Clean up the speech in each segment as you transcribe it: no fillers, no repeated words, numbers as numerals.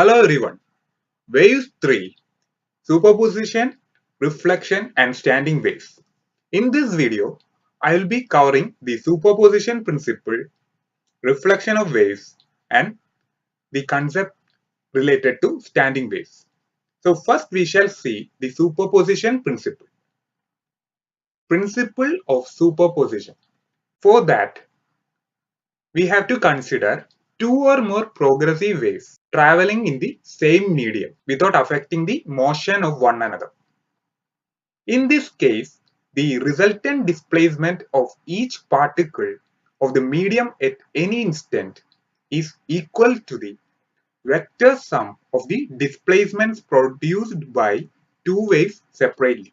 Hello everyone. Waves 3. Superposition, reflection and standing waves. In this video, I will be covering the superposition principle, reflection of waves and the concept related to standing waves. So first we shall see the superposition principle. Principle of superposition. For that, we have to consider two or more progressive waves traveling in the same medium without affecting the motion of one another. In this case, the resultant displacement of each particle of the medium at any instant is equal to the vector sum of the displacements produced by two waves separately.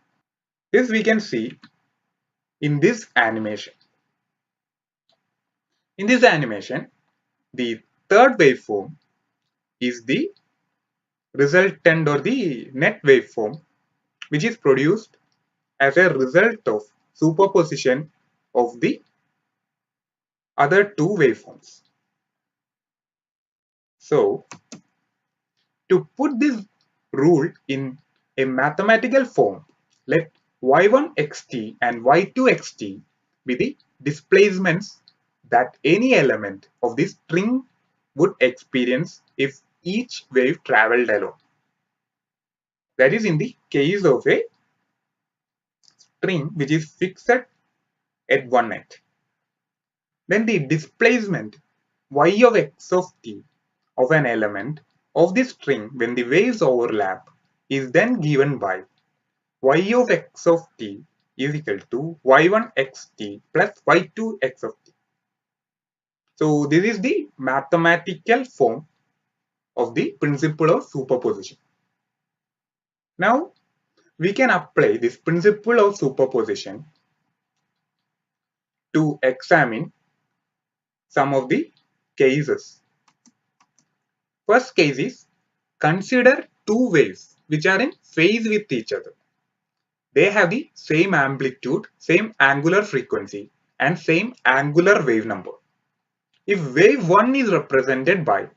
This we can see in this animation. In this animation, the third waveform is the resultant or the net waveform which is produced as a result of superposition of the other two waveforms. So, to put this rule in a mathematical form, let y1xt and y2xt be the displacements that any element of this string would experience if each wave traveled alone. That is in the case of a string which is fixed at one end. Then the displacement y of x of t of an element of the string when the waves overlap is then given by y of x of t is equal to y1xt plus y2x of t. So this is the mathematical form of the principle of superposition. Now we can apply this principle of superposition to examine some of the cases. First case is, consider two waves which are in phase with each other. They have the same amplitude, same angular frequency and same angular wave number. If wave 1 is represented by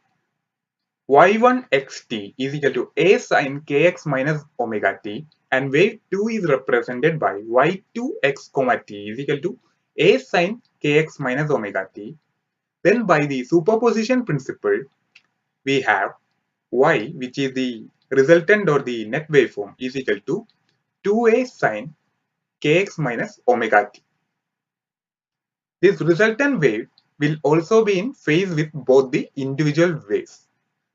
y1xt is equal to a sin kx minus omega t and wave 2 is represented by y2x t is equal to a sin kx minus omega t, then by the superposition principle we have y, which is the resultant or the net waveform, is equal to 2a sin kx minus omega t. This resultant wave will also be in phase with both the individual waves,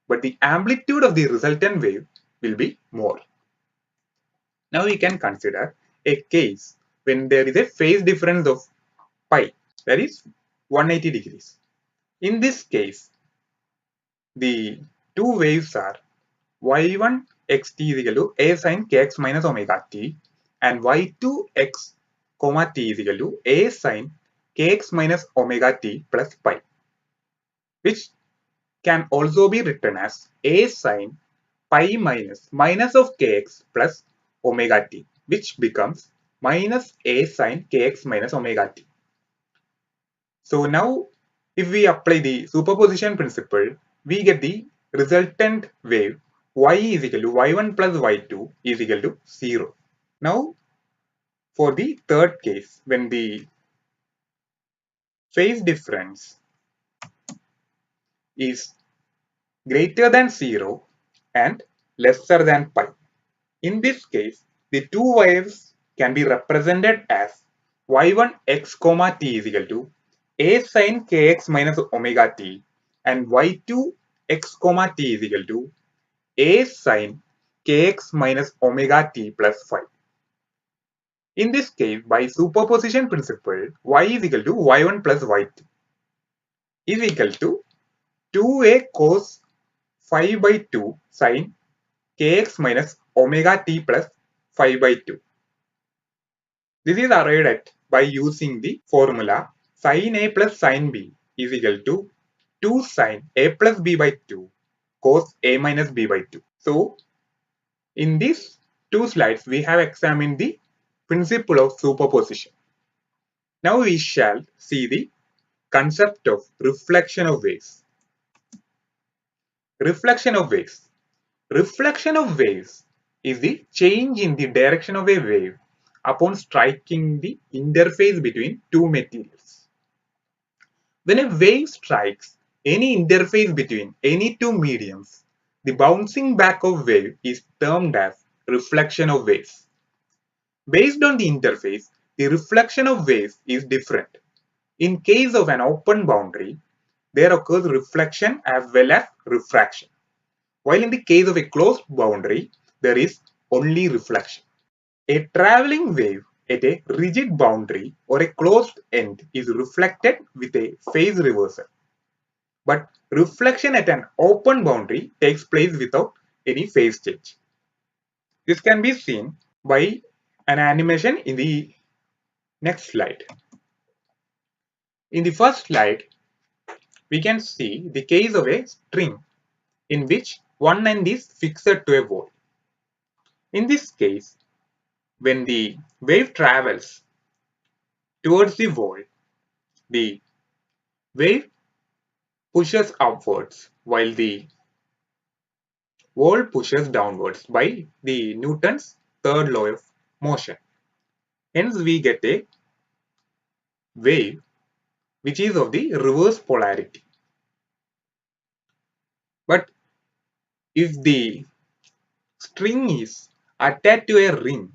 but the amplitude of the resultant wave will be more. Now we can consider a case when there is a phase difference of pi, that is 180 degrees. In this case, the two waves are y1xt is equal to a sin kx minus omega t and y2x t is equal to a sin kx minus omega t plus pi, which can also be written as a sin pi minus of kx plus omega t, which becomes minus a sin kx minus omega t. So now if we apply the superposition principle, we get the resultant wave y is equal to y1 plus y2 is equal to 0. Now for the third case, when the phase difference is greater than 0 and lesser than pi. In this case, the two waves can be represented as y1x t is equal to a sin kx minus omega t and y2x t is equal to a sin kx minus omega t plus phi. In this case, by superposition principle, y is equal to y1 plus y2 is equal to 2a cos phi by 2 sin kx minus omega t plus phi by 2. This is arrived at by using the formula sin a plus sin b is equal to 2 sin a plus b by 2 cos a minus b by 2. So, in these two slides, we have examined the principle of superposition. Now we shall see the concept of reflection of waves. Reflection of waves. Reflection of waves is the change in the direction of a wave upon striking the interface between two materials. When a wave strikes any interface between any two mediums, the bouncing back of wave is termed as reflection of waves. Based on the interface, the reflection of waves is different. In case of an open boundary, there occurs reflection as well as refraction, while in the case of a closed boundary, there is only reflection. A traveling wave at a rigid boundary or a closed end is reflected with a phase reversal. But reflection at an open boundary takes place without any phase change. This can be seen by an animation in the next slide. In the first slide, we can see the case of a string in which one end is fixed to a wall. In this case, when the wave travels towards the wall, the wave pushes upwards while the wall pushes downwards by the Newton's third law of motion. Hence, we get a wave which is of the reverse polarity. But if the string is attached to a ring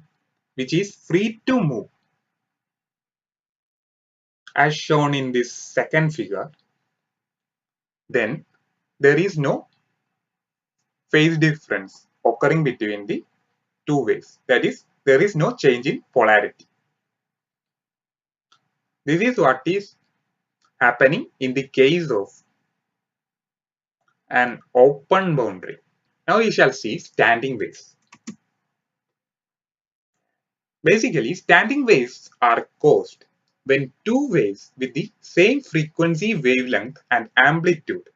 which is free to move, as shown in this second figure, then there is no phase difference occurring between the two waves. That is, there is no change in polarity. This is what is happening in the case of an open boundary. Now we shall see standing waves. Basically, standing waves are caused when two waves with the same frequency, wavelength and amplitude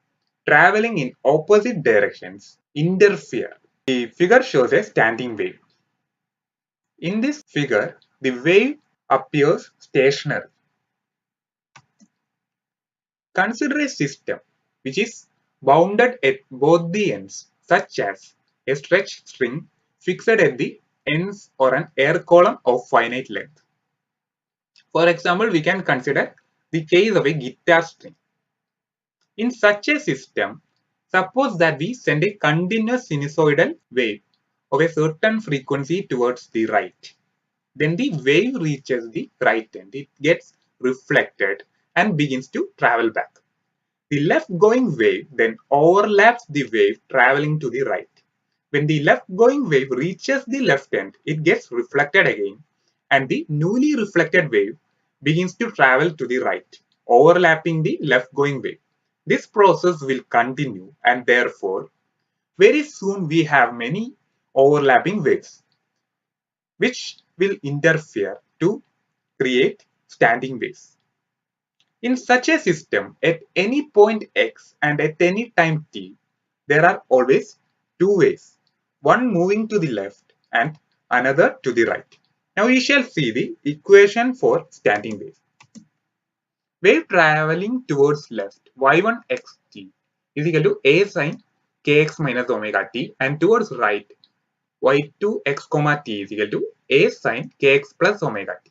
traveling in opposite directions interfere. The figure shows a standing wave. In this figure, the wave appears stationary. Consider a system which is bounded at both the ends, such as a stretched string fixed at the ends or an air column of finite length. For example, we can consider the case of a guitar string. In such a system, suppose that we send a continuous sinusoidal wave of a certain frequency towards the right. Then the wave reaches the right end. It gets reflected and begins to travel back. The left-going wave then overlaps the wave traveling to the right. When the left-going wave reaches the left end, it gets reflected again, and the newly reflected wave begins to travel to the right, overlapping the left-going wave. This process will continue, and therefore, very soon we have many overlapping waves, which will interfere to create standing waves. In such a system, at any point x and at any time t, there are always two waves, one moving to the left and another to the right. Now we shall see the equation for standing wave. Wave traveling towards left, y1 xt is equal to a sine kx minus omega t, and towards right, y2 x comma t is equal to a sine kx plus omega t.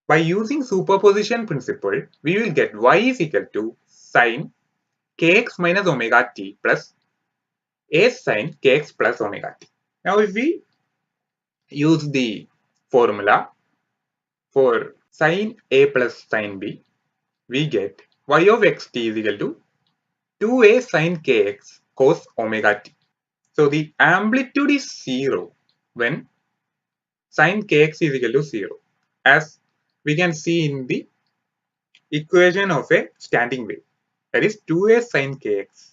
By using superposition principle, we will get y is equal to sine kx minus omega t plus a sine kx plus omega t. Now if we use the formula for sine a plus sine b, we get y of xt is equal to 2a sine kx cos omega t. So the amplitude is 0 when sine kx is equal to 0, as we can see in the equation of a standing wave. That is 2a sine kx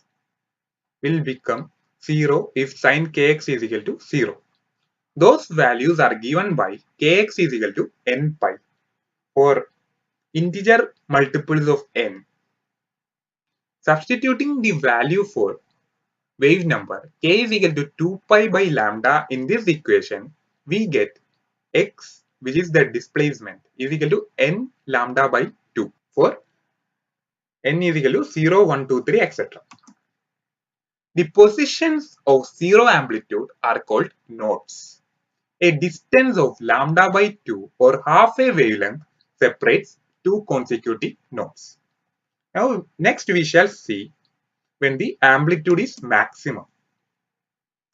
will become 0 if sine kx is equal to 0. Those values are given by kx is equal to n pi for integer multiples of n. Substituting the value for wave number k is equal to 2 pi by lambda in this equation, we get x, which is the displacement, is equal to n lambda by 2 for n is equal to 0, 1, 2, 3, etc. The positions of zero amplitude are called nodes. A distance of lambda by 2 or half a wavelength separates two consecutive nodes. Now, next we shall see when the amplitude is maximum.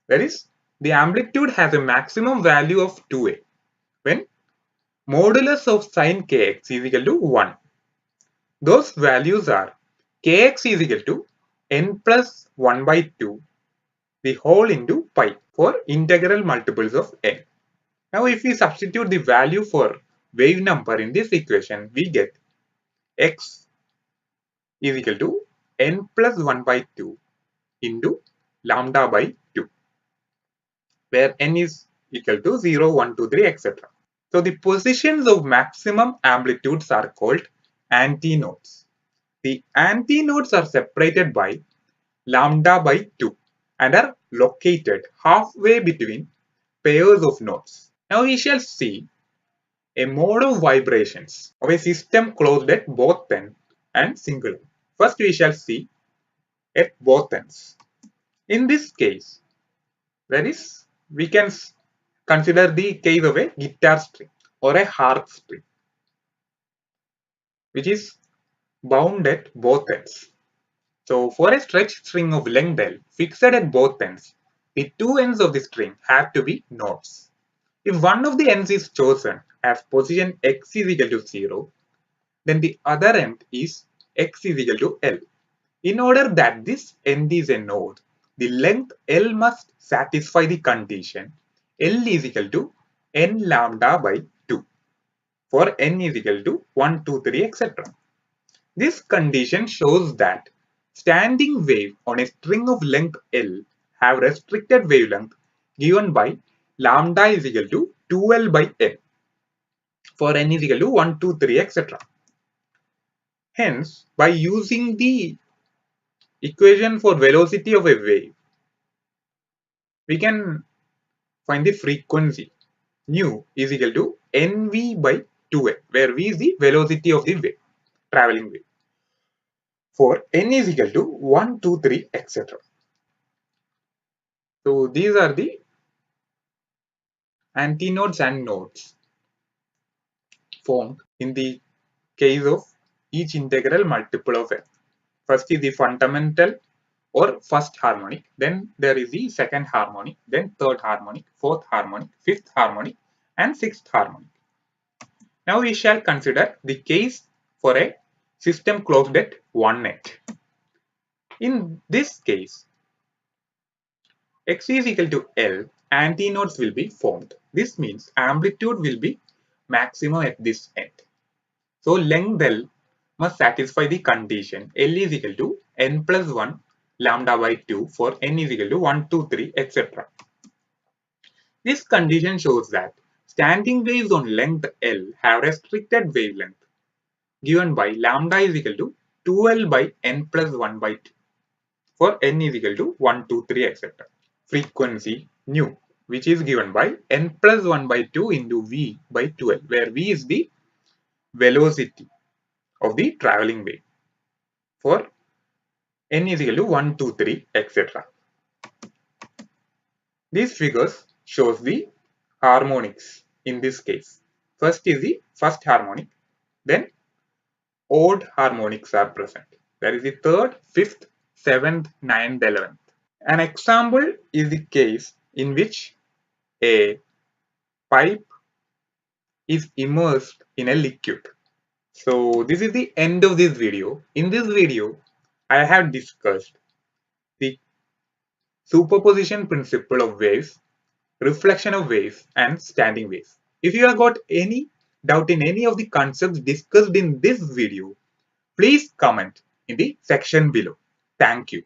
That is, the amplitude has a maximum value of 2a when modulus of sine kx is equal to 1. Those values are kx is equal to n plus 1 by 2 the whole into pi for integral multiples of n. Now if we substitute the value for wave number in this equation, we get x is equal to n plus 1 by 2 into lambda by 2, where n is equal to 0, 1, 2, 3, etc. So the positions of maximum amplitudes are called antinodes. The antinodes are separated by lambda by 2 and are located halfway between pairs of nodes. Now we shall see a mode of vibrations of a system closed at both ends and single. First we shall see at both ends. In this case, that is, we can consider the case of a guitar string or a harp string, which is bound at both ends. So for a stretched string of length L fixed at both ends, the two ends of the string have to be nodes. If one of the ends is chosen as position x is equal to 0, then the other end is x is equal to L. In order that this end is a node, the length L must satisfy the condition L is equal to n lambda by 2 for n is equal to 1, 2, 3, etc. This condition shows that standing waves on a string of length L have restricted wavelength given by lambda is equal to 2L by n for n is equal to 1, 2, 3, etc. Hence, by using the equation for velocity of a wave, we can find the frequency nu is equal to nv by 2a, where v is the velocity of the wave, traveling wave, for n is equal to 1, 2, 3, etc. So these are the antinodes and nodes formed in the case of each integral multiple of n. First is the fundamental or first harmonic, then there is the second harmonic, then third harmonic, fourth harmonic, fifth harmonic, and sixth harmonic. Now we shall consider the case for a system closed at one net. In this case, x is equal to L, antinodes will be formed. This means amplitude will be maximum at this end. So length L must satisfy the condition L is equal to n plus 1 lambda by 2 for n is equal to 1, 2, 3, etc. This condition shows that standing waves on length L have restricted wavelength given by lambda is equal to 2L by n plus 1 by 2 for n is equal to 1, 2, 3, etc. Frequency nu, which is given by n plus 1 by 2 into v by 2L, where v is the velocity of the traveling wave for n is equal to 1, 2, 3, etc. These figures shows the harmonics in this case. First is the first harmonic, then odd harmonics are present. That is the third, fifth, seventh, ninth, 11th. An example is the case in which a pipe is immersed in a liquid. So this is the end of this video. In this video, I have discussed the superposition principle of waves, reflection of waves, and standing waves. If you have got any doubt in any of the concepts discussed in this video, please comment in the section below. Thank you.